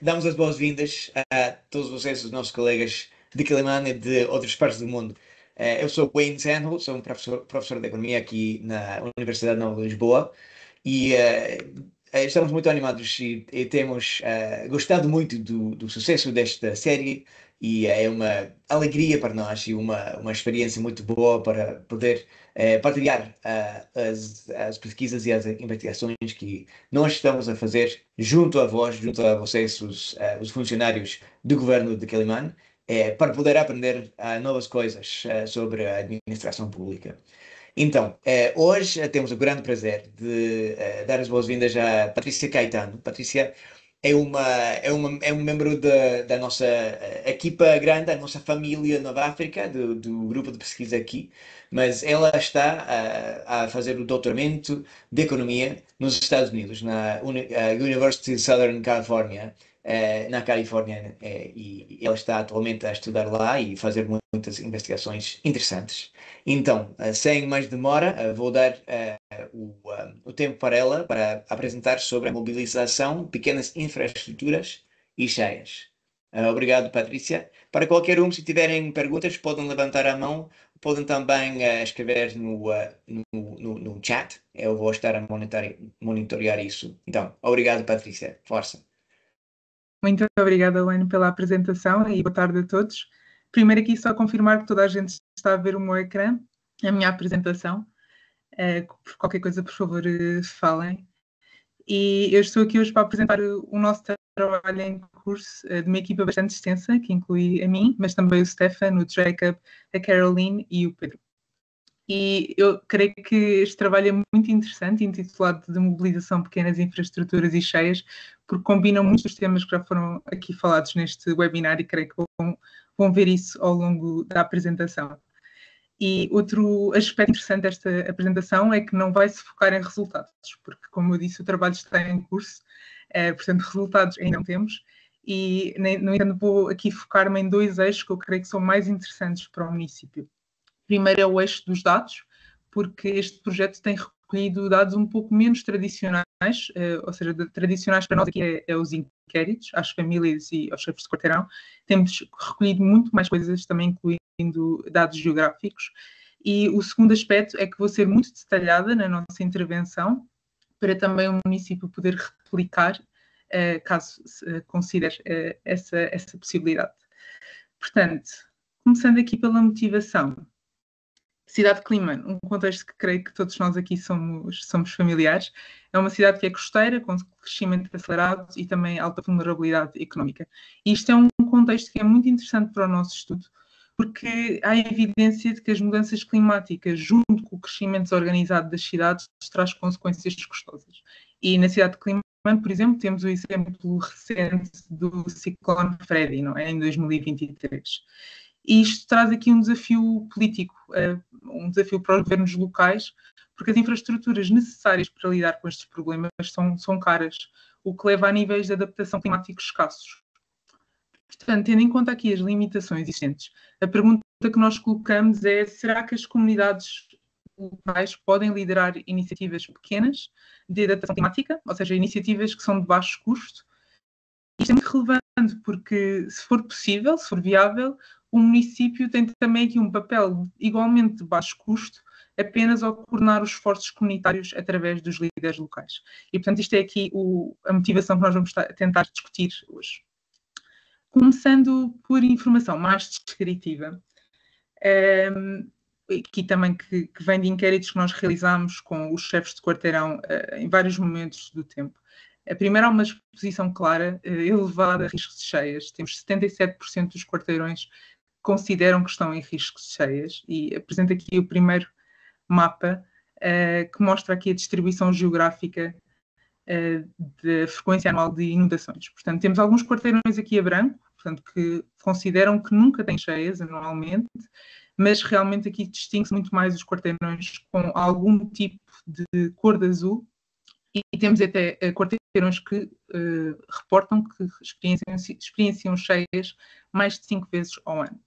Damos as boas-vindas a todos vocês, os nossos colegas de Quilimane e de outras partes do mundo. Eu sou Wayne Sandhu, sou um professor de Economia aqui na Universidade Nova de Lisboa e estamos muito animados e temos gostado muito do sucesso desta série e é uma alegria para nós e uma experiência muito boa para poder partilhar as pesquisas e as investigações que nós estamos a fazer junto a vós, junto a vocês, os funcionários do governo de Quelimane, para poder aprender novas coisas sobre a administração pública. Então, hoje temos o grande prazer de dar as boas-vindas a Patrícia Caetano. Patrícia é um membro da nossa equipa grande, da nossa família Nova África, do grupo de pesquisa aqui, mas ela está a fazer o doutoramento de Economia nos Estados Unidos, na University of Southern California, na Califórnia, e ela está atualmente a estudar lá e fazer muitas investigações interessantes. Então, sem mais demora, vou dar o tempo para ela para apresentar sobre a mobilização de pequenas infraestruturas e cheias. Obrigado, Patrícia. Para qualquer um, se tiverem perguntas, podem levantar a mão, podem também escrever no chat. Eu vou estar a monitorear isso. Então, obrigado, Patrícia. Força. Muito obrigada, Helene, pela apresentação e boa tarde a todos. Primeiro aqui só confirmar que toda a gente está a ver o meu ecrã, a minha apresentação. Por qualquer coisa, por favor, falem. E eu estou aqui hoje para apresentar o nosso trabalho em curso de uma equipa bastante extensa, que inclui a mim, mas também o Stefan, o Jacob, a Caroline e o Pedro. E eu creio que este trabalho é muito interessante, intitulado de Mobilização de Pequenas Infraestruturas e Cheias, porque combinam muitos dos temas que já foram aqui falados neste webinar e creio que vão ver isso ao longo da apresentação. E outro aspecto interessante desta apresentação é que não vai se focar em resultados, porque, como eu disse, o trabalho está em curso, portanto, resultados ainda não temos, e, no entanto, vou aqui focar-me em dois eixos que eu creio que são mais interessantes para o município. Primeiro é o eixo dos dados, porque este projeto tem recolhido dados um pouco menos tradicionais, ou seja, tradicionais para nós aqui é os inquéritos, às famílias e aos chefes de quarteirão. Temos recolhido muito mais coisas, também incluindo dados geográficos. E o segundo aspecto é que vou ser muito detalhada na nossa intervenção, para também o município poder replicar, caso considere essa possibilidade. Portanto, começando aqui pela motivação. Cidade de Quelimane, um contexto que creio que todos nós aqui somos familiares. É uma cidade que é costeira, com crescimento acelerado e também alta vulnerabilidade económica. E isto é um contexto que é muito interessante para o nosso estudo, porque há evidência de que as mudanças climáticas, junto com o crescimento desorganizado das cidades, traz consequências custosas. E na cidade de Quelimane, por exemplo, temos o exemplo recente do ciclone Freddy, não é? Em 2023. E isto traz aqui um desafio político, um desafio para os governos locais, porque as infraestruturas necessárias para lidar com estes problemas são caras, o que leva a níveis de adaptação climáticos escassos. Portanto, tendo em conta aqui as limitações existentes, a pergunta que nós colocamos é: será que as comunidades locais podem liderar iniciativas pequenas de adaptação climática, ou seja, iniciativas que são de baixo custo? Isto é muito relevante porque, se for possível, se for viável, o município tem também aqui um papel igualmente de baixo custo, apenas ao coordenar os esforços comunitários através dos líderes locais. E, portanto, isto é aqui a motivação que nós vamos tentar discutir hoje. Começando por informação mais descritiva, aqui também que vem de inquéritos que nós realizamos com os chefes de quarteirão em vários momentos do tempo. A primeira é uma exposição clara, elevada a riscos de cheias. Temos 77% dos quarteirões que consideram que estão em riscos de cheias, e apresenta aqui o primeiro mapa que mostra aqui a distribuição geográfica da frequência anual de inundações. Portanto, temos alguns quarteirões aqui a branco, portanto, que consideram que nunca têm cheias anualmente, mas realmente aqui distingue-se muito mais os quarteirões com algum tipo de cor de azul, e temos até quarteirões que reportam que experienciam cheias mais de 5 vezes ao ano.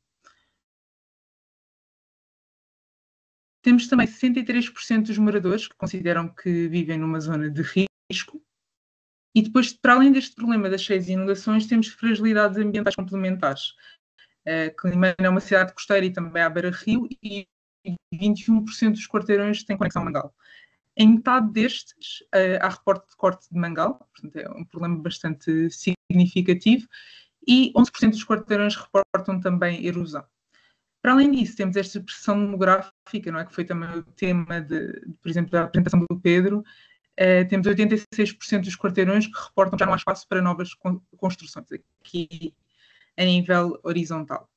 Temos também 63% dos moradores que consideram que vivem numa zona de risco, E depois, para além deste problema das cheias e inundações, temos fragilidades ambientais complementares. Climane é uma cidade costeira e também à beira-rio, e 21% dos quarteirões têm conexão a mangal. Em metade destes, há reporte de corte de mangal, portanto é um problema bastante significativo, e 11% dos quarteirões reportam também erosão. Para além disso, temos esta pressão demográfica, não é? Que foi também o tema, por exemplo, da apresentação do Pedro. Temos 86% dos quarteirões que reportam que já não há espaço para novas construções, aqui a nível horizontal.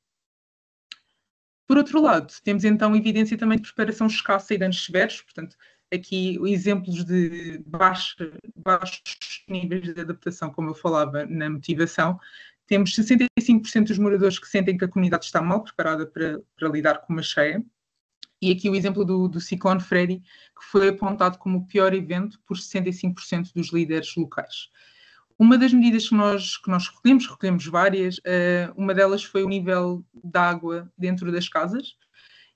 Por outro lado, temos então evidência também de preparação escassa e danos severos, portanto, aqui exemplos de baixos níveis de adaptação, como eu falava na motivação. Temos 65% dos moradores que sentem que a comunidade está mal preparada para lidar com uma cheia. E aqui o exemplo do ciclone Freddy, que foi apontado como o pior evento por 65% dos líderes locais. Uma das medidas que nós recolhemos várias, uma delas foi o nível de água dentro das casas,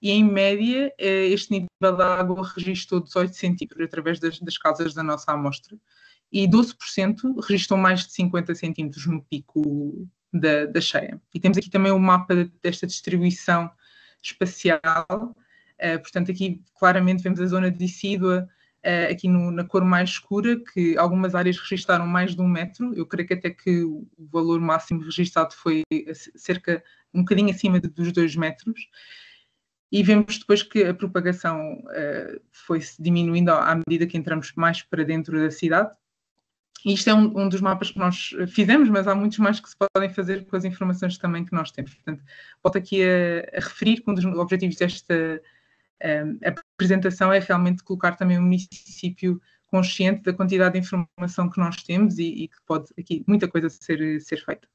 e em média este nível de água registrou 18 centímetros através das casas da nossa amostra, e 12% registrou mais de 50 centímetros no pico da cheia. E temos aqui também o mapa desta distribuição espacial. Portanto, aqui claramente vemos a zona decídua, aqui na cor mais escura, que algumas áreas registaram mais de 1 metro. Eu creio que até que o valor máximo registado foi cerca, um bocadinho acima dos 2 metros. E vemos depois que a propagação foi-se diminuindo à medida que entramos mais para dentro da cidade. E isto é um dos mapas que nós fizemos, mas há muitos mais que se podem fazer com as informações também que nós temos. Portanto, volto aqui a referir que um dos objetivos desta apresentação é realmente colocar também o município consciente da quantidade de informação que nós temos e que pode aqui muita coisa ser feita.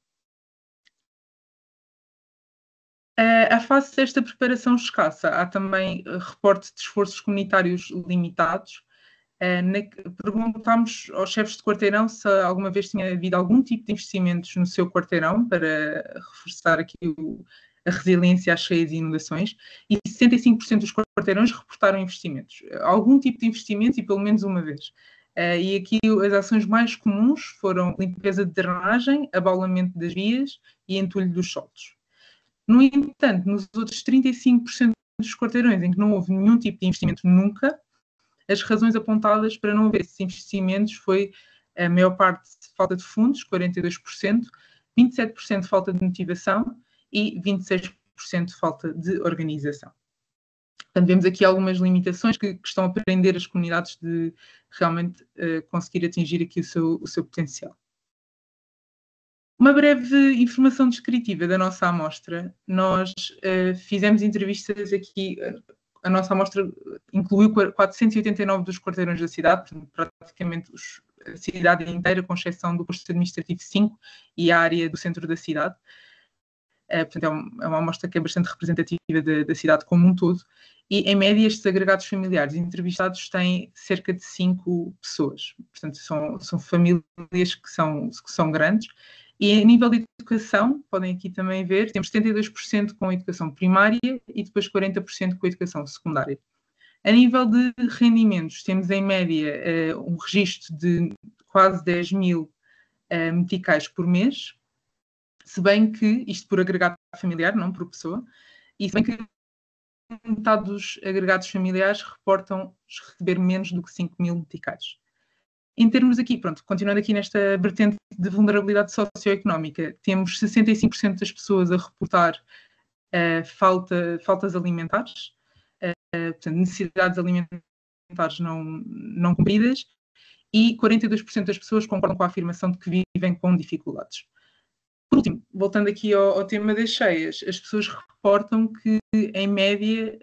A face desta preparação escassa, há também reporte de esforços comunitários limitados. Perguntámos aos chefes de quarteirão se alguma vez tinha havido algum tipo de investimentos no seu quarteirão para reforçar aqui a resiliência às cheias e inundações, e 65% dos quarteirões reportaram investimentos. Algum tipo de investimento e pelo menos uma vez. E aqui as ações mais comuns foram limpeza de drenagem, abaulamento das vias e entulho dos solos. No entanto, nos outros 35% dos quarteirões em que não houve nenhum tipo de investimento nunca, as razões apontadas para não haver esses investimentos foi a maior parte falta de fundos, 42%, 27% falta de motivação e 26% falta de organização. Portanto, vemos aqui algumas limitações que estão a prender as comunidades de realmente conseguir atingir aqui o seu potencial. Uma breve informação descritiva da nossa amostra. Nós fizemos entrevistas aqui, a nossa amostra incluiu 489 dos quarteirões da cidade, praticamente a cidade inteira, com exceção do posto administrativo 5 e a área do centro da cidade. Portanto, é uma amostra que é bastante representativa da cidade como um todo. E, em média, estes agregados familiares entrevistados têm cerca de 5 pessoas. Portanto, são famílias que são grandes. E a nível de educação, podem aqui também ver, temos 72% com educação primária e depois 40% com educação secundária. A nível de rendimentos, temos em média um registro de quase 10 mil meticais por mês, se bem que, isto por agregado familiar, não por pessoa, e se bem que metade dos agregados familiares reportam receber menos do que 5 mil meticais. Em termos aqui, continuando aqui nesta vertente de vulnerabilidade socioeconómica, temos 65% das pessoas a reportar faltas alimentares, portanto, necessidades alimentares não cumpridas, e 42% das pessoas concordam com a afirmação de que vivem com dificuldades. Por último, voltando aqui ao tema das cheias, as pessoas reportam que, em média,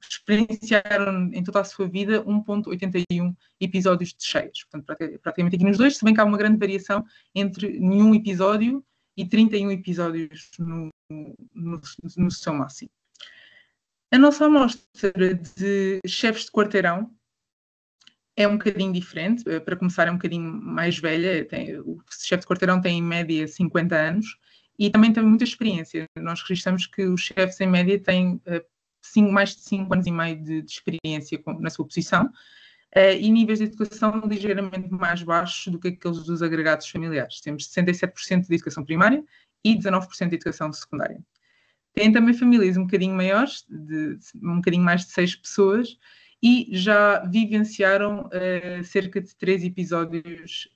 experienciaram em toda a sua vida 1,81 episódios de cheias. Portanto, praticamente aqui nos dois, se bem que há uma grande variação entre nenhum episódio e 31 episódios no seu máximo. A nossa amostra de chefes de quarteirão é um bocadinho diferente. Para começar, é um bocadinho mais velha. O chefe de quarteirão tem, em média, 50 anos e também tem muita experiência. Nós registramos que os chefes, em média, têm mais de 5 anos e meio de experiência na sua posição. e níveis de educação ligeiramente mais baixos do que aqueles dos agregados familiares. Temos 67% de educação primária e 19% de educação secundária. Tem também famílias um bocadinho maiores, um bocadinho mais de 6 pessoas, e já vivenciaram cerca de 3 episódios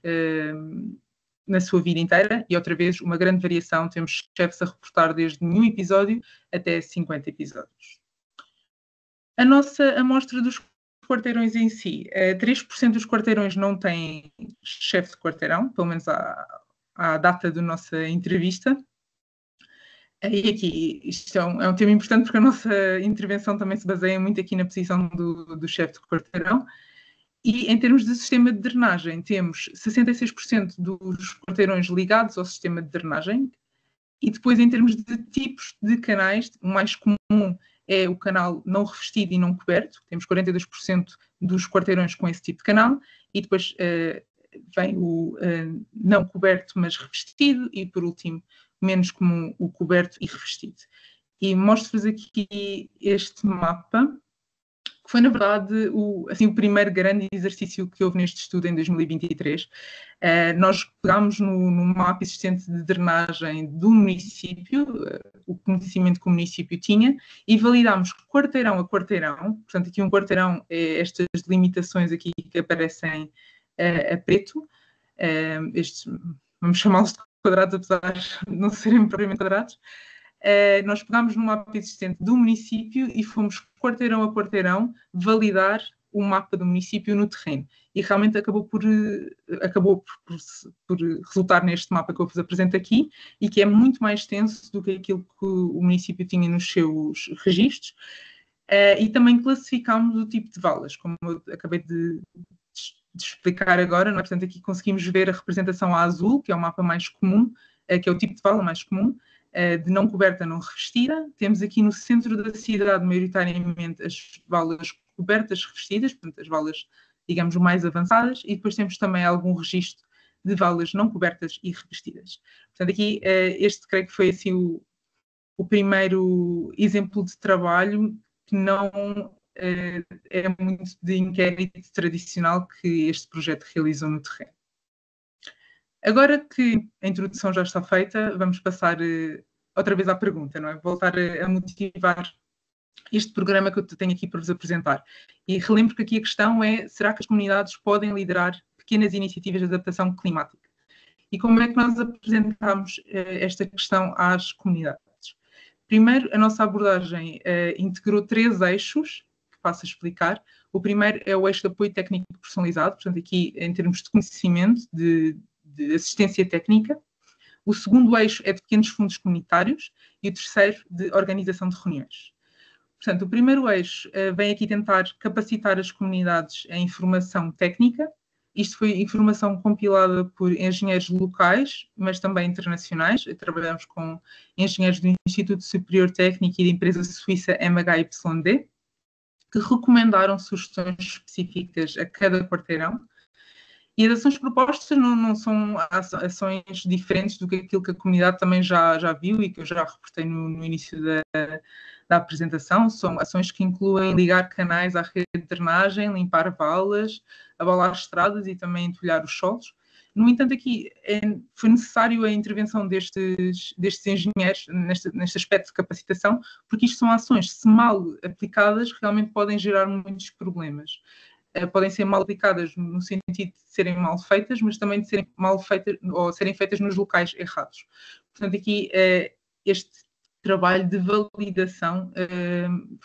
na sua vida inteira, e outra vez uma grande variação, temos chefes a reportar desde nenhum episódio até 50 episódios. A nossa amostra dos quarteirões em si, 3% dos quarteirões não têm chefe de quarteirão, pelo menos à data da nossa entrevista. E aqui, isto é um tema importante porque a nossa intervenção também se baseia muito aqui na posição do chefe de quarteirão. E em termos de sistema de drenagem, temos 66% dos quarteirões ligados ao sistema de drenagem. E depois, em termos de tipos de canais, o mais comum é o canal não revestido e não coberto. Temos 42% dos quarteirões com esse tipo de canal. E depois vem o não coberto, mas revestido. E, por último, menos comum o coberto e revestido. E mostro-vos aqui este mapa, que foi, na verdade, o primeiro grande exercício que houve neste estudo em 2023. Nós pegámos no mapa existente de drenagem do município, o conhecimento que o município tinha, e validámos quarteirão a quarteirão. Portanto, aqui um quarteirão é estas limitações aqui que aparecem a preto. Estes, vamos chamá-los de quadrados, apesar de não serem propriamente quadrados. Nós pegámos no mapa existente do município e fomos quarteirão a quarteirão validar o mapa do município no terreno. E realmente acabou por resultar neste mapa que eu vos apresento aqui, e que é muito mais extenso do que aquilo que o município tinha nos seus registros. E também classificámos o tipo de valas, como eu acabei de explicar agora. Não é? Portanto, aqui conseguimos ver a representação a azul, que é o mapa mais comum, que é o tipo de vala mais comum, de não coberta, não revestida. Temos aqui no centro da cidade, maioritariamente, as valas cobertas, revestidas, portanto, as valas, digamos, mais avançadas, e depois temos também algum registro de valas não cobertas e revestidas. Portanto, aqui, este creio que foi assim o primeiro exemplo de trabalho que não é muito de inquérito tradicional que este projeto realizou no terreno. Agora que a introdução já está feita, vamos passar outra vez à pergunta, não é? Voltar a motivar este programa que eu tenho aqui para vos apresentar. E relembro que aqui a questão é: será que as comunidades podem liderar pequenas iniciativas de adaptação climática? E como é que nós apresentamos esta questão às comunidades? Primeiro, a nossa abordagem integrou 3 eixos, que passo a explicar. O primeiro é o eixo de apoio técnico personalizado, portanto, aqui em termos de conhecimento, de assistência técnica. O segundo eixo é de pequenos fundos comunitários e o terceiro de organização de reuniões. Portanto, o primeiro eixo vem aqui tentar capacitar as comunidades em informação técnica. Isto foi informação compilada por engenheiros locais, mas também internacionais. Trabalhamos com engenheiros do Instituto Superior Técnico e da empresa suíça MHYD, que recomendaram sugestões específicas a cada quarteirão. E as ações propostas não são ações diferentes do que aquilo que a comunidade também já viu e que eu já reportei no início da apresentação. São ações que incluem ligar canais à rede de drenagem, limpar valas, abalar estradas e também entulhar os solos. No entanto, aqui foi necessário a intervenção destes engenheiros neste aspecto de capacitação, porque isto são ações, se mal aplicadas, realmente podem gerar muitos problemas. Podem ser mal aplicadas no sentido de serem mal feitas, mas também de serem mal feitas ou serem feitas nos locais errados. Portanto, aqui este trabalho de validação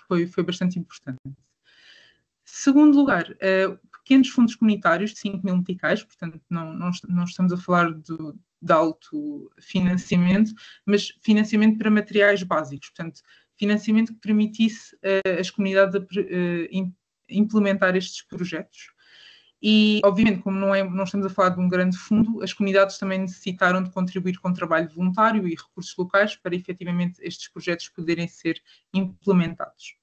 foi bastante importante. Segundo lugar, pequenos fundos comunitários de 5.000 meticais, portanto não estamos a falar de alto financiamento, mas financiamento para materiais básicos, portanto financiamento que permitisse às comunidades implementar estes projetos. E, obviamente, como não estamos a falar de um grande fundo, as comunidades também necessitaram de contribuir com trabalho voluntário e recursos locais para, efetivamente, estes projetos poderem ser implementados.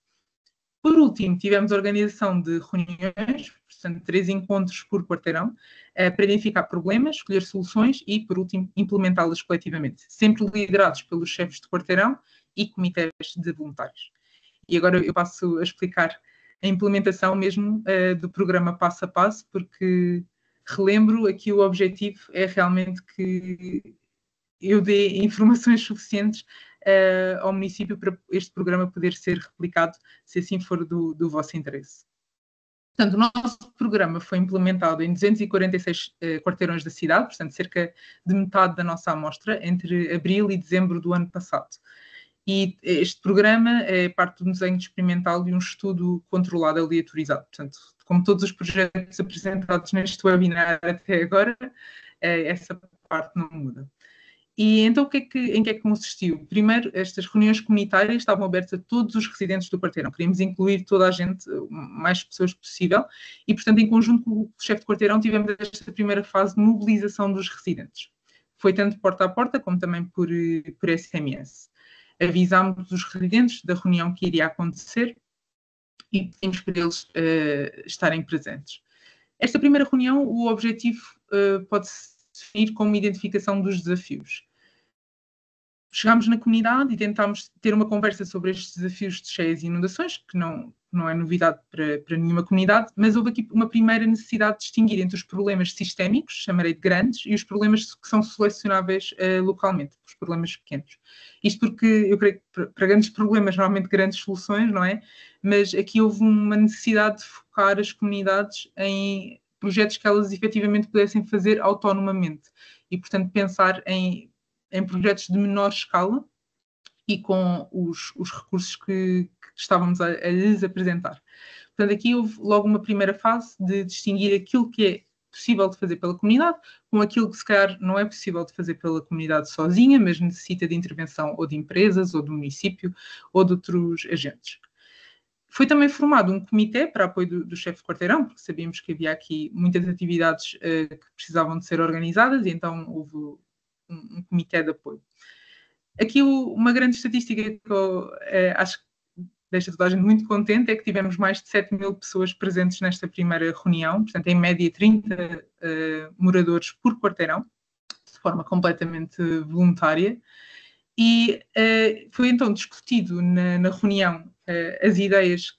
Por último, tivemos a organização de reuniões, portanto, 3 encontros por quarteirão, para identificar problemas, escolher soluções e, por último, implementá-las coletivamente, sempre liderados pelos chefes de quarteirão e comitês de voluntários. E agora eu passo a explicar a implementação mesmo do programa passo a passo, porque relembro aqui o objetivo é realmente que eu dê informações suficientes ao município para este programa poder ser replicado, se assim for do vosso interesse. Portanto, o nosso programa foi implementado em 246 quarteirões da cidade, portanto, cerca de metade da nossa amostra, entre abril e dezembro do ano passado. E este programa é parte de um desenho experimental de um estudo controlado aleatorizado. Portanto, como todos os projetos apresentados neste webinar até agora, essa parte não muda. E então, em que é que consistiu? Primeiro, estas reuniões comunitárias estavam abertas a todos os residentes do quarteirão. Queríamos incluir toda a gente, mais pessoas possível, e, portanto, em conjunto com o chefe de quarteirão, tivemos esta primeira fase de mobilização dos residentes. Foi tanto porta a porta, como também por SMS. Avisámos os residentes da reunião que iria acontecer e pedimos para eles estarem presentes. Esta primeira reunião, o objetivo pode-se definir como identificação dos desafios. Chegámos na comunidade e tentámos ter uma conversa sobre estes desafios de cheias e inundações, que não é novidade para nenhuma comunidade, mas houve aqui uma primeira necessidade de distinguir entre os problemas sistémicos, chamarei de grandes, e os problemas que são selecionáveis localmente, os problemas pequenos. Isto porque eu creio que para grandes problemas, normalmente grandes soluções, não é? Mas aqui houve uma necessidade de focar as comunidades em projetos que elas efetivamente pudessem fazer autonomamente e, portanto, pensar em projetos de menor escala e com os recursos que estávamos a lhes apresentar. Portanto, aqui houve logo uma primeira fase de distinguir aquilo que é possível de fazer pela comunidade com aquilo que se calhar não é possível de fazer pela comunidade sozinha, mas necessita de intervenção ou de empresas, ou do município, ou de outros agentes. Foi também formado um comitê para apoio do chefe de quarteirão, porque sabíamos que havia aqui muitas atividades que precisavam de ser organizadas, e então houve um comitê de apoio. Aqui uma grande estatística que eu acho que deixa toda a gente muito contente é que tivemos mais de 7.000 pessoas presentes nesta primeira reunião, portanto, em média 30 moradores por quarteirão, de forma completamente voluntária. E foi então discutido na reunião as ideias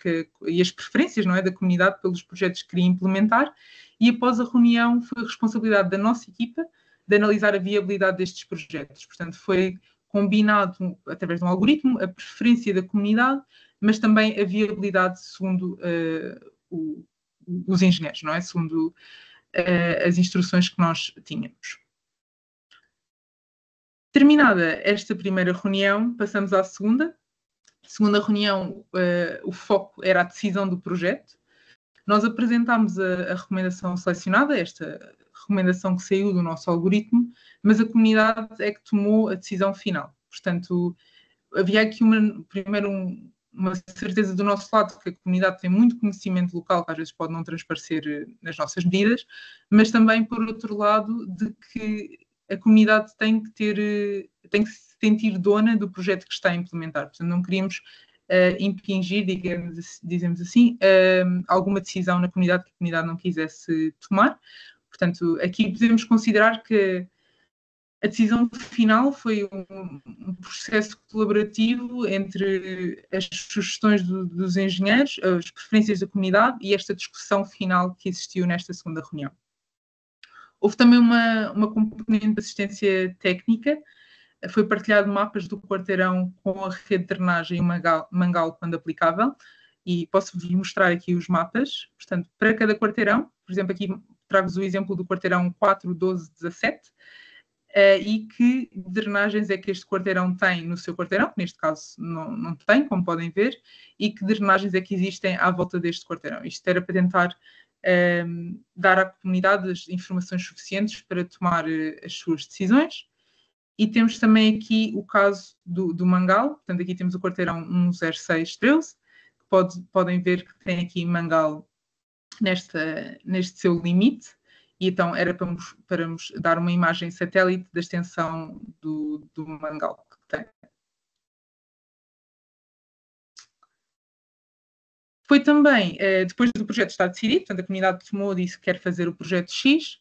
e as preferências, não é, da comunidade pelos projetos que queria implementar, e após a reunião foi a responsabilidade da nossa equipa de analisar a viabilidade destes projetos. Portanto, foi combinado, através de um algoritmo, a preferência da comunidade, mas também a viabilidade segundo os engenheiros, não é? Segundo as instruções que nós tínhamos. Terminada esta primeira reunião, passamos à segunda. Segunda reunião, o foco era a decisão do projeto. Nós apresentámos a recomendação selecionada, esta recomendação que saiu do nosso algoritmo, mas a comunidade é que tomou a decisão final. Portanto, havia aqui uma certeza do nosso lado que a comunidade tem muito conhecimento local, que às vezes pode não transparecer nas nossas medidas, mas também, por outro lado, de que a comunidade tem que se sentir dona do projeto que está a implementar. Portanto, não queríamos impingir, dizemos assim, alguma decisão na comunidade que a comunidade não quisesse tomar. Portanto, aqui podemos considerar que a decisão final foi um processo colaborativo entre as sugestões dos engenheiros, as preferências da comunidade e esta discussão final que existiu nesta segunda reunião. Houve também uma componente de assistência técnica. Foi partilhado mapas do quarteirão com a rede de drenagem e o mangal quando aplicável, e posso-vos mostrar aqui os mapas. Portanto, para cada quarteirão, por exemplo, aqui trago-vos o exemplo do quarteirão 4, 12, 17, e que drenagens é que este quarteirão tem no seu quarteirão, que neste caso não tem, como podem ver, e que drenagens é que existem à volta deste quarteirão. Isto era para tentar dar à comunidade as informações suficientes para tomar as suas decisões. E temos também aqui o caso do mangal. Portanto, aqui temos o quarteirão 10613, que podem ver que tem aqui mangal neste seu limite. E então era para nos dar uma imagem satélite da extensão do mangal que tem. Foi também, depois do projeto estar decidido, portanto a comunidade tomou e disse que quer fazer o projeto X,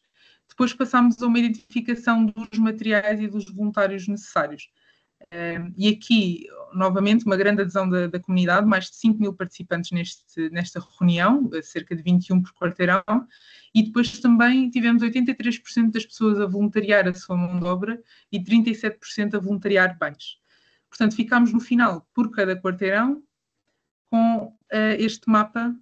depois passámos a uma identificação dos materiais e dos voluntários necessários. E aqui, novamente, uma grande adesão da comunidade, mais de 5.000 participantes nesta reunião, cerca de 21 por quarteirão, e depois também tivemos 83% das pessoas a voluntariar a sua mão de obra e 37% a voluntariar bens. Portanto, ficámos no final, por cada quarteirão, com este mapa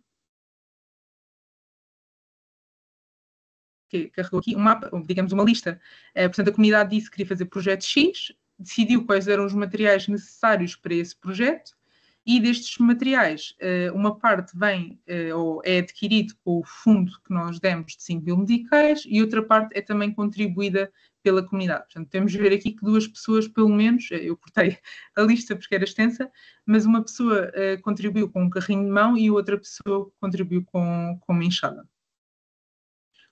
que carregou aqui, um mapa, digamos uma lista. Portanto, a comunidade disse que queria fazer projeto X, decidiu quais eram os materiais necessários para esse projeto, e destes materiais, uma parte vem ou é adquirido com o fundo que nós demos de 5.000 medicais, e outra parte é também contribuída pela comunidade. Portanto, temos de ver aqui que 2 pessoas, pelo menos, eu cortei a lista porque era extensa, mas uma pessoa contribuiu com um carrinho de mão e outra pessoa contribuiu com uma enxada.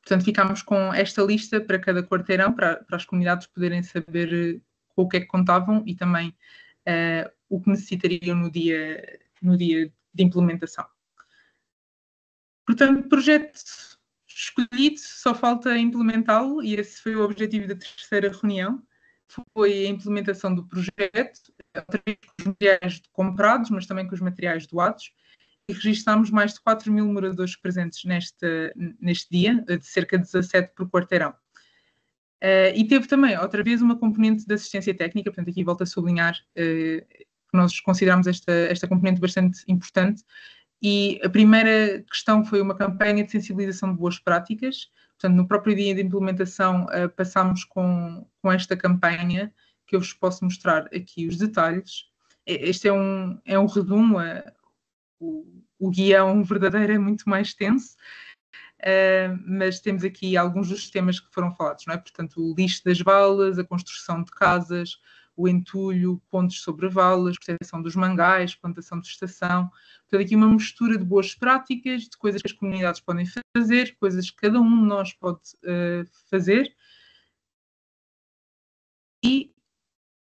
Portanto, ficámos com esta lista para cada quarteirão, para as comunidades poderem saber com o que é que contavam e também o que necessitariam no dia de implementação. Portanto, projeto escolhido, só falta implementá-lo, e esse foi o objetivo da terceira reunião, foi a implementação do projeto, com os materiais comprados, mas também com os materiais doados, e registámos mais de 4.000 moradores presentes neste dia, de cerca de 17 por quarteirão. E teve também, outra vez, uma componente de assistência técnica, portanto, aqui volto a sublinhar que nós consideramos esta componente bastante importante, e a primeira questão foi uma campanha de sensibilização de boas práticas. Portanto, no próprio dia de implementação, passámos com esta campanha, que eu vos posso mostrar aqui os detalhes. Este é um resumo, o guião verdadeiro é muito mais extenso, mas temos aqui alguns dos temas que foram falados, não é? Portanto, o lixo das valas, a construção de casas, o entulho, pontos sobre valas, proteção dos mangais, plantação de estação. Portanto, aqui uma mistura de boas práticas, de coisas que as comunidades podem fazer, coisas que cada um de nós pode fazer. E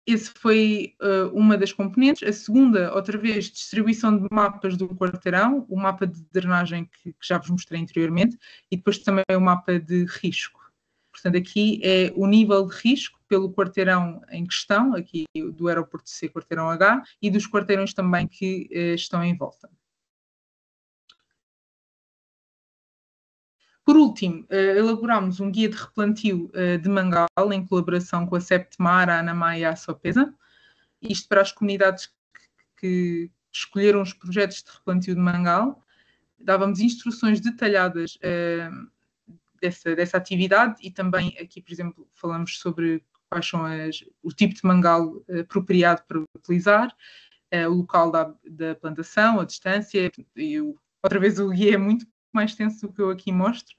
esse foi uma das componentes. A segunda, outra vez, distribuição de mapas do quarteirão, o mapa de drenagem que já vos mostrei anteriormente, e depois também o mapa de risco. Portanto, aqui é o nível de risco pelo quarteirão em questão, aqui do aeroporto C, quarteirão H, e dos quarteirões também que estão em volta. Por último, elaborámos um guia de replantio de mangal em colaboração com a Septemar, a ANAMA e a Sopesa. Isto para as comunidades que escolheram os projetos de replantio de mangal. Dávamos instruções detalhadas dessa atividade, e também aqui, por exemplo, falamos sobre quais são o tipo de mangal apropriado para utilizar, o local da plantação, a distância, e outra vez o guia é muito mais extenso do que eu aqui mostro,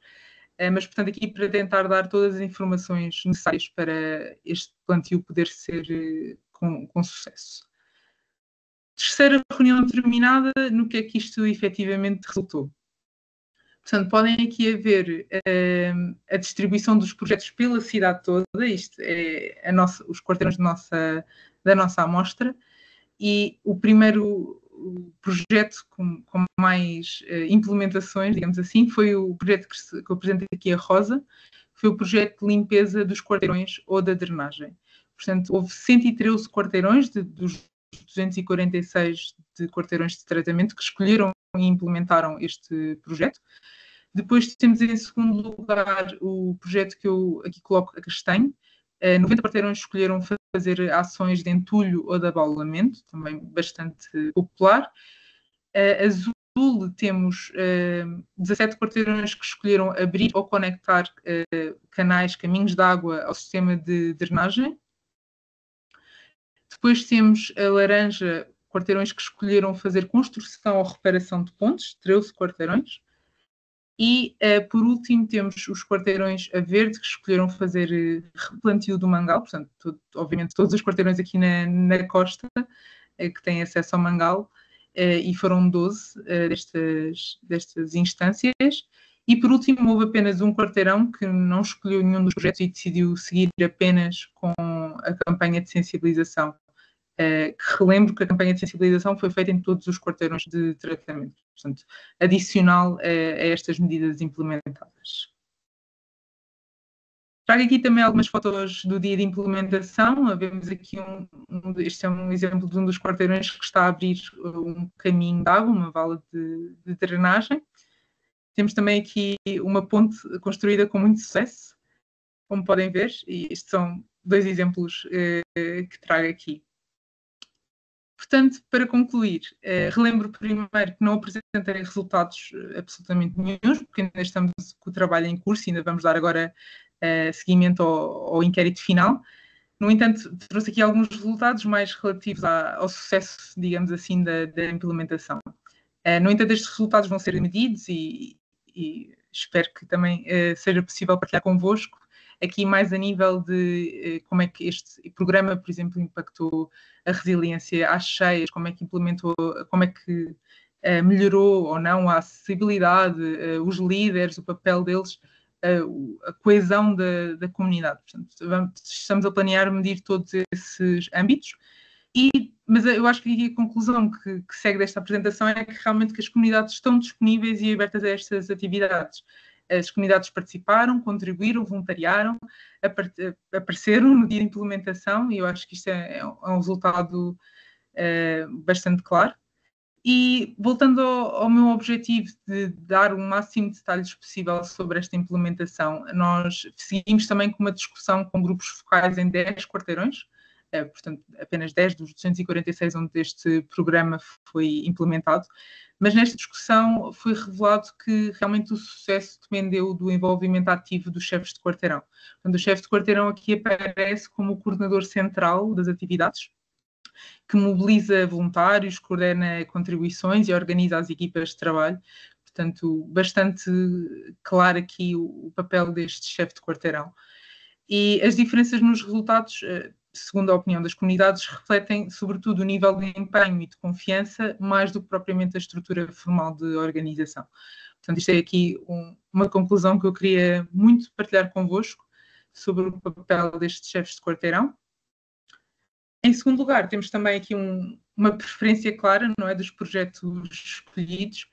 mas, portanto, aqui para tentar dar todas as informações necessárias para este plantio poder ser com sucesso. Terceira reunião terminada, no que é que isto efetivamente resultou? Portanto, podem aqui ver a distribuição dos projetos pela cidade toda, isto é os quarteirões da nossa amostra, e o primeiro projeto com mais implementações, digamos assim, foi o projeto que eu apresentei aqui a Rosa, foi o projeto de limpeza dos quarteirões ou da drenagem. Portanto, houve 113 quarteirões dos 246 de quarteirões de tratamento que escolheram e implementaram este projeto. Depois temos em segundo lugar o projeto que eu aqui coloco a castanho. 90 quarteirões escolheram fazer ações de entulho ou de abaulamento, também bastante popular. Azul temos 17 quarteirões que escolheram abrir ou conectar canais, caminhos de água ao sistema de drenagem. Depois temos a laranja, quarteirões que escolheram fazer construção ou reparação de pontes, 13 quarteirões. E, por último, temos os quarteirões a verde, que escolheram fazer replantio do mangal, portanto, obviamente todos os quarteirões aqui na costa, que têm acesso ao mangal, e foram 12 destas instâncias. E, por último, houve apenas um quarteirão que não escolheu nenhum dos projetos e decidiu seguir apenas com a campanha de sensibilização. Que relembro que a campanha de sensibilização foi feita em todos os quarteirões de tratamento, portanto, adicional a estas medidas implementadas. Trago aqui também algumas fotos do dia de implementação. Vemos aqui este é um exemplo de um dos quarteirões que está a abrir um caminho de água, uma vala de drenagem. Temos também aqui uma ponte construída com muito sucesso, como podem ver, e estes são 2 exemplos que trago aqui. Portanto, para concluir, relembro primeiro que não apresentei resultados absolutamente nenhuns, porque ainda estamos com o trabalho em curso e ainda vamos dar agora seguimento ao inquérito final. No entanto, trouxe aqui alguns resultados mais relativos ao sucesso, digamos assim, da implementação. No entanto, estes resultados vão ser medidos e espero que também seja possível partilhar convosco, aqui mais a nível de como é que este programa, por exemplo, impactou a resiliência às cheias, como é que implementou, como é que melhorou ou não a acessibilidade, os líderes, o papel deles, a coesão da comunidade. Portanto, estamos a planear medir todos esses âmbitos. Mas eu acho que a conclusão que segue desta apresentação é que realmente que as comunidades estão disponíveis e abertas a estas atividades. As comunidades participaram, contribuíram, voluntariaram, apareceram no dia de implementação e eu acho que isto é um resultado bastante claro. E voltando ao meu objetivo de dar o máximo de detalhes possível sobre esta implementação, nós seguimos também com uma discussão com grupos focais em 10 quarteirões, portanto, apenas 10 dos 246 onde este programa foi implementado, mas nesta discussão foi revelado que realmente o sucesso dependeu do envolvimento ativo dos chefes de quarteirão. Portanto, o chefe de quarteirão aqui aparece como o coordenador central das atividades, que mobiliza voluntários, coordena contribuições e organiza as equipas de trabalho. Portanto, bastante claro aqui o papel deste chefe de quarteirão. E as diferenças nos resultados, segundo a opinião das comunidades, refletem sobretudo o nível de empenho e de confiança, mais do que propriamente a estrutura formal de organização. Portanto, isto é aqui uma conclusão que eu queria muito partilhar convosco sobre o papel destes chefes de quarteirão. Em segundo lugar, temos também aqui uma preferência clara, não é, dos projetos escolhidos,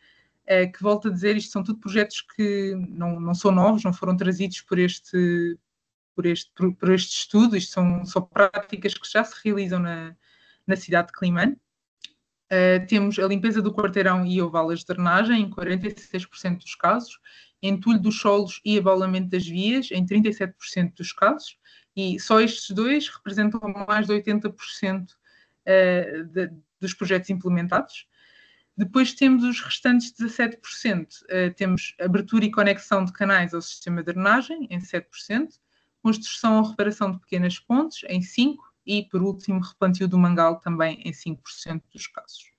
que volto a dizer, isto são tudo projetos que não são novos, não foram trazidos por este estudo, isto são práticas que já se realizam na cidade de Climane. Temos a limpeza do quarteirão e valas de drenagem em 46% dos casos, entulho dos solos e abaulamento das vias em 37% dos casos, e só estes dois representam mais de 80% dos projetos implementados. Depois temos os restantes 17%. Temos abertura e conexão de canais ao sistema de drenagem, em 7%, construção ou reparação de pequenas pontes, em 5%, e, por último, replantio do mangal, também em 5% dos casos.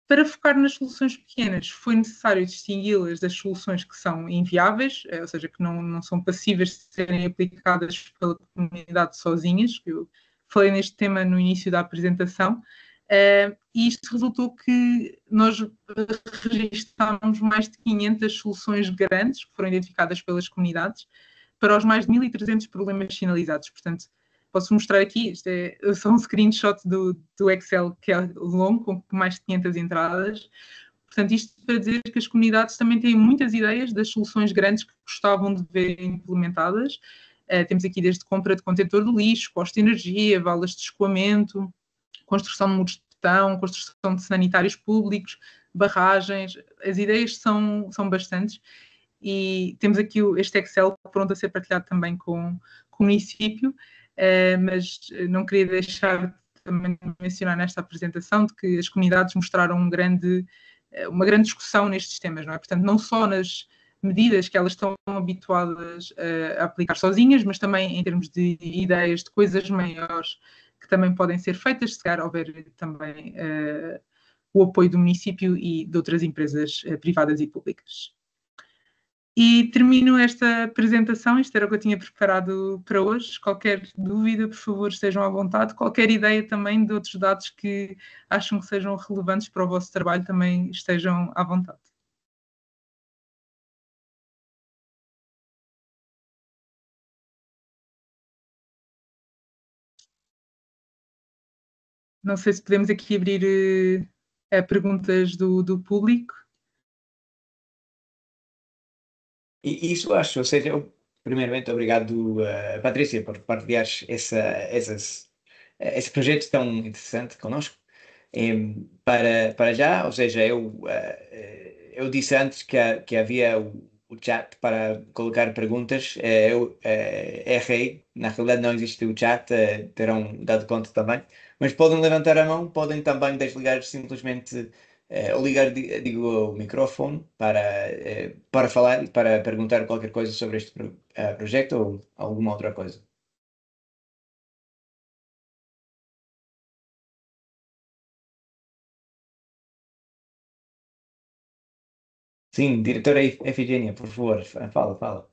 Para focar nas soluções pequenas, foi necessário distingui-las das soluções que são inviáveis, ou seja, que não são passíveis de serem aplicadas pela comunidade sozinhas. Eu falei neste tema no início da apresentação, e isto resultou que nós registámos mais de 500 soluções grandes que foram identificadas pelas comunidades para os mais de 1.300 problemas sinalizados. Portanto, posso mostrar aqui, isto é só um screenshot do Excel, que é longo, com mais de 500 entradas. Portanto, isto para dizer que as comunidades também têm muitas ideias das soluções grandes que gostavam de ver implementadas. Temos aqui desde compra de contentor de lixo, custo de energia, valas de escoamento, construção de muros de betão, construção de sanitários públicos, barragens. As ideias são bastantes. E temos aqui este Excel pronto a ser partilhado também com o município, mas não queria deixar também de mencionar nesta apresentação de que as comunidades mostraram uma grande discussão nestes temas, não é? Portanto, não só nas medidas que elas estão habituadas a aplicar sozinhas, mas também em termos de ideias de coisas maiores que também podem ser feitas, se calhar houver também o apoio do município e de outras empresas privadas e públicas. E termino esta apresentação, isto era o que eu tinha preparado para hoje. Qualquer dúvida, por favor, estejam à vontade. Qualquer ideia também de outros dados que acham que sejam relevantes para o vosso trabalho, também estejam à vontade. Não sei se podemos aqui abrir a perguntas do público. E isso acho, ou seja, primeiramente, obrigado, Patrícia, por partilhares esse projeto tão interessante connosco. Para já, ou seja, eu disse antes que havia o chat para colocar perguntas. Eu errei, na realidade não existe o chat, terão dado conta também. Mas podem levantar a mão, podem também desligar simplesmente ou ligar, digo, o microfone para falar e para perguntar qualquer coisa sobre este projeto ou alguma outra coisa. Sim, diretora Efigênia, por favor, fala, fala.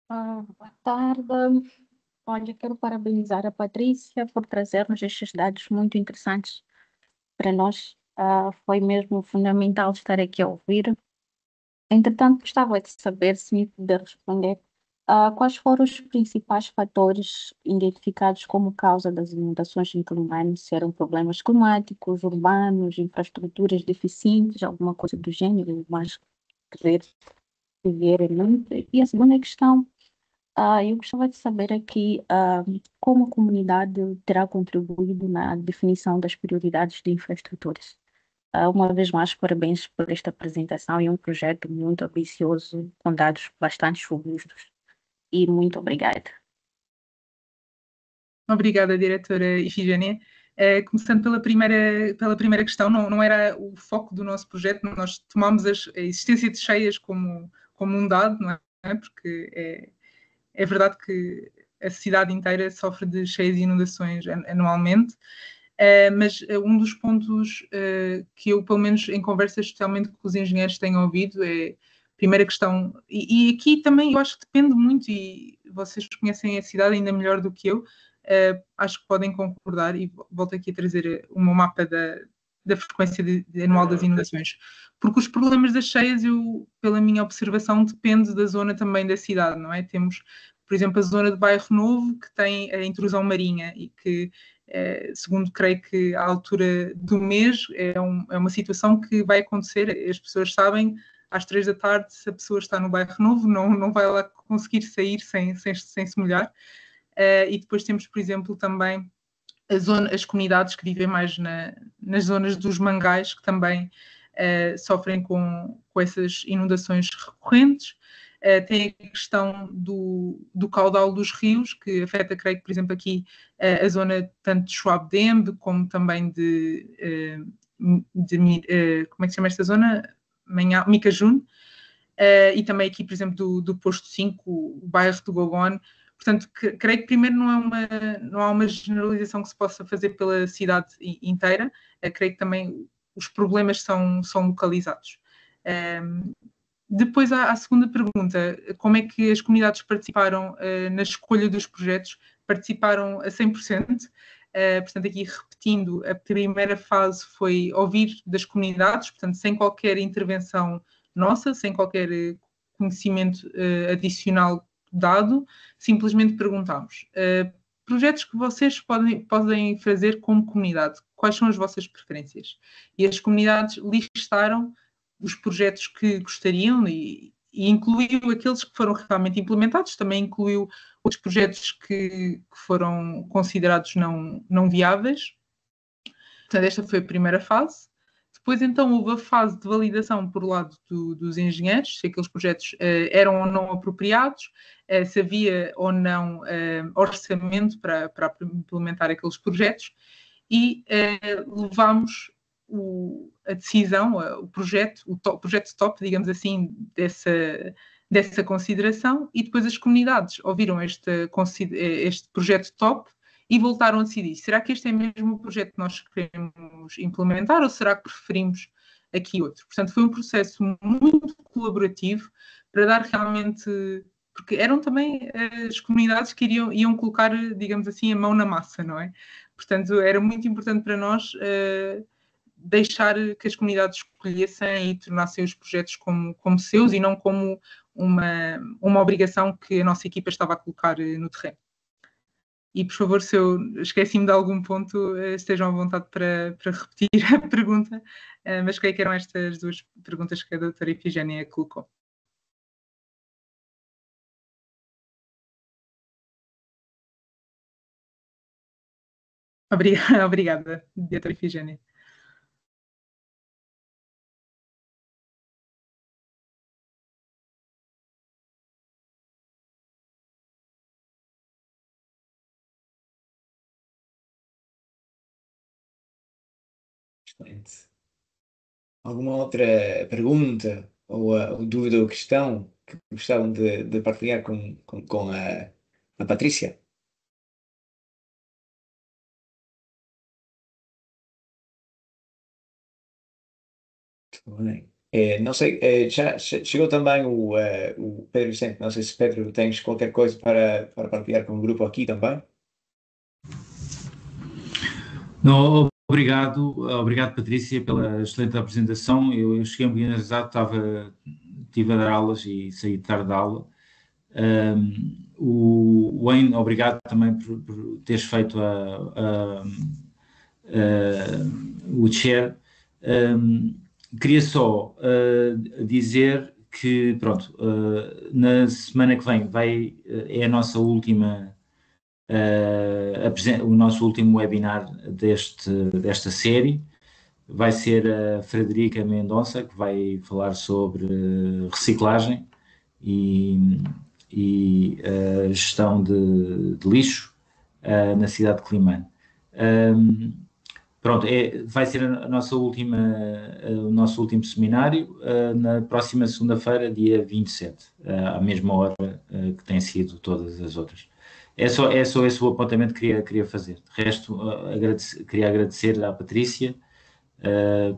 Boa tarde. Olha, quero parabenizar a Patrícia por trazer-nos estes dados muito interessantes para nós. Foi mesmo fundamental estar aqui a ouvir. Entretanto, gostava de saber se me puder responder quais foram os principais fatores identificados como causa das inundações em Quelimane, se eram problemas climáticos, urbanos, infraestruturas deficientes, alguma coisa do gênero, mais querer viver muito. E a segunda questão. Eu gostava de saber aqui, como a comunidade terá contribuído na definição das prioridades de infraestruturas. Uma vez mais, parabéns por esta apresentação e um projeto muito ambicioso, com dados bastante robustos. E muito obrigada. Obrigada, diretora Ifigênia. Começando pela primeira questão, não era o foco do nosso projeto, nós tomámos a existência de cheias como um dado, não é? Porque é verdade que a cidade inteira sofre de cheias e inundações anualmente, mas um dos pontos que eu, pelo menos em conversas, especialmente com os engenheiros, tenho ouvido é a primeira questão, e aqui também eu acho que depende muito, e vocês conhecem a cidade ainda melhor do que eu, acho que podem concordar, e volto aqui a trazer um mapa da frequência anual das inundações, porque os problemas das cheias, eu, pela minha observação, depende da zona também da cidade, não é? Temos, por exemplo, a zona de Bairro Novo, que tem a intrusão marinha e que, segundo creio que à altura do mês, é uma situação que vai acontecer. As pessoas sabem, às 3 da tarde, se a pessoa está no Bairro Novo, não vai lá conseguir sair sem se molhar. E depois temos, por exemplo, também as comunidades que vivem mais nas zonas dos mangais, que também sofrem com essas inundações recorrentes. Tem a questão do caudal dos rios, que afeta, creio que, por exemplo, aqui a zona tanto de Schwab-Dembe, como também como é que se chama esta zona? Micajun. E também aqui, por exemplo, do posto 5, o bairro do Gogon. Portanto, creio que primeiro não há uma generalização que se possa fazer pela cidade inteira. Creio que também os problemas são localizados. Depois, à segunda pergunta, como é que as comunidades participaram na escolha dos projetos? Participaram a 100%. Portanto, aqui repetindo, a primeira fase foi ouvir das comunidades, portanto, sem qualquer intervenção nossa, sem qualquer conhecimento adicional dado, simplesmente perguntámos. Projetos que vocês podem fazer como comunidade, quais são as vossas preferências? E as comunidades listaram os projetos que gostariam e incluiu aqueles que foram realmente implementados, também incluiu outros projetos que foram considerados não viáveis. Portanto, esta foi a primeira fase. Depois, então, houve a fase de validação por lado dos engenheiros, se aqueles projetos eram ou não apropriados, se havia ou não orçamento para implementar aqueles projetos, e levámos a decisão, o projeto top, digamos assim, dessa consideração, e depois as comunidades ouviram este projeto top e voltaram a decidir, será que este é mesmo o projeto que nós queremos implementar ou será que preferimos aqui outro? Portanto, foi um processo muito colaborativo para dar realmente, porque eram também as comunidades que iam colocar, digamos assim, a mão na massa, não é? Portanto, era muito importante para nós deixar que as comunidades escolhessem e tornassem os projetos como seus e não como uma obrigação que a nossa equipa estava a colocar no terreno. E, por favor, se eu esqueci-me de algum ponto, estejam à vontade para repetir a pergunta, mas creio que eram estas duas perguntas que a doutora Ifigênia colocou. Obrigada, diretora Ifigênia. Excelente. Alguma outra pergunta ou dúvida ou questão que gostavam de partilhar com a Patrícia? Tudo bem. Não sei, já chegou também o Pedro Vicente. Não sei se Pedro tens qualquer coisa para partilhar com o grupo aqui também. Não, obrigado Patrícia pela excelente apresentação. Eu cheguei um bocadinho atrasado, estive a dar aulas e saí tarde da aula. O Wayne, obrigado também por teres feito o chair. Queria só dizer que, pronto, na semana que vem é a nossa última o nosso último webinar desta série. Vai ser a Frederica Mendonça, que vai falar sobre reciclagem e a gestão de lixo na cidade de Climane. Pronto, vai ser a nossa o nosso último seminário na próxima segunda-feira, dia 27, à mesma hora que tem sido todas as outras. É só esse o apontamento que queria fazer. De resto, queria agradecer à Patrícia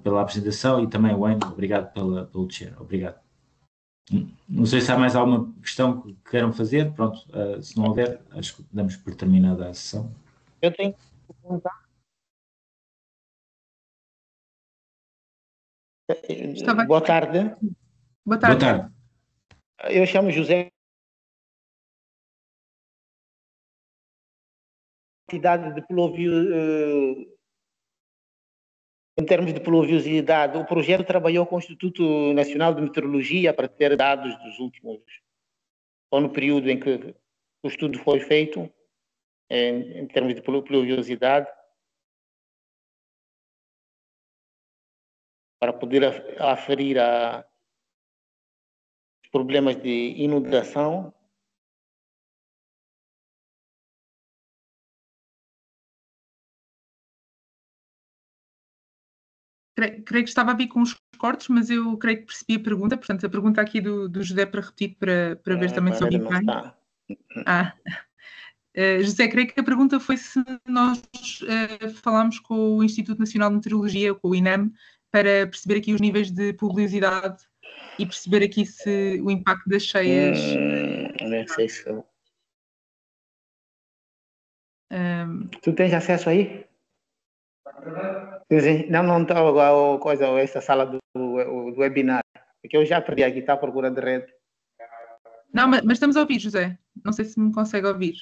pela apresentação e também ao Wayne, obrigado pelo chair. Obrigado. Não sei se há mais alguma questão que queiram fazer. Pronto, se não houver, acho que damos por terminada a sessão. Eu tenho que perguntar. Boa tarde. Boa tarde. Boa tarde. Eu chamo José. Quantidade de pluvio, em termos de pluviosidade, o projeto trabalhou com o Instituto Nacional de Meteorologia para ter dados dos últimos, ou no período em que o estudo foi feito, em termos de pluviosidade, para poder aferir os problemas de inundação. Creio que estava a vir com os cortes, mas eu creio que percebi a pergunta. Portanto, a pergunta aqui do José para repetir, para ver também se ouvi bem. José, creio que a pergunta foi se nós falámos com o Instituto Nacional de Meteorologia, com o INEM, para perceber aqui os níveis de pluviosidade e perceber aqui se o impacto das cheias... Não sei se... Tu tens acesso aí? Não está a coisa, essa sala do webinar, porque eu já perdi aqui, está à procura de rede. Não, mas estamos a ouvir, José. Não sei se me consegue ouvir.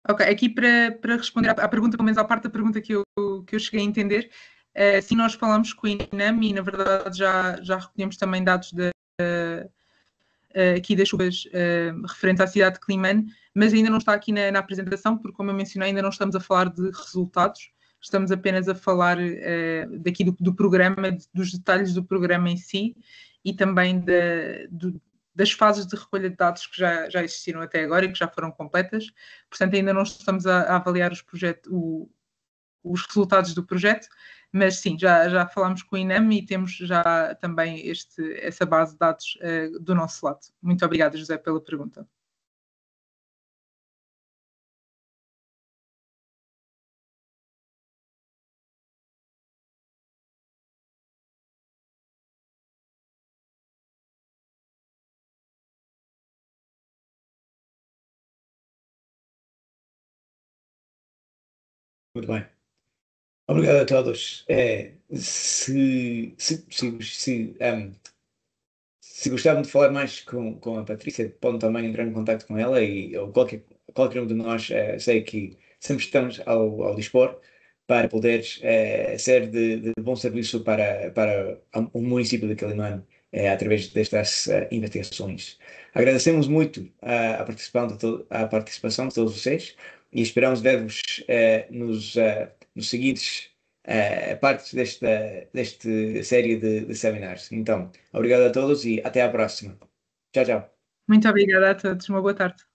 Ok, aqui para responder à pergunta, pelo menos à parte da pergunta que eu cheguei a entender, sim, nós falamos com o INEM e, na verdade, já recolhemos também dados aqui das chuvas referentes à cidade de Climane, mas ainda não está aqui na apresentação, porque, como eu mencionei, ainda não estamos a falar de resultados, estamos apenas a falar daqui do programa, dos detalhes do programa em si e também das fases de recolha de dados que já existiram até agora e que já foram completas. Portanto, ainda não estamos a avaliar os resultados do projeto, mas sim, já falámos com o INEM e temos já também essa base de dados do nosso lado. Muito obrigada, José, pela pergunta. Muito bem. Obrigado a todos. Se gostavam de falar mais com a Patrícia, podem também entrar em contato com ela ou qualquer um de nós. Sei que sempre estamos ao dispor para poder ser de bom serviço para o município de Quelimane através destas investigações. Agradecemos muito a participação de todos vocês e esperamos ver-vos nos seguintes partes desta série de seminars. Então, obrigado a todos e até à próxima. Tchau, tchau. Muito obrigada a todos. Uma boa tarde.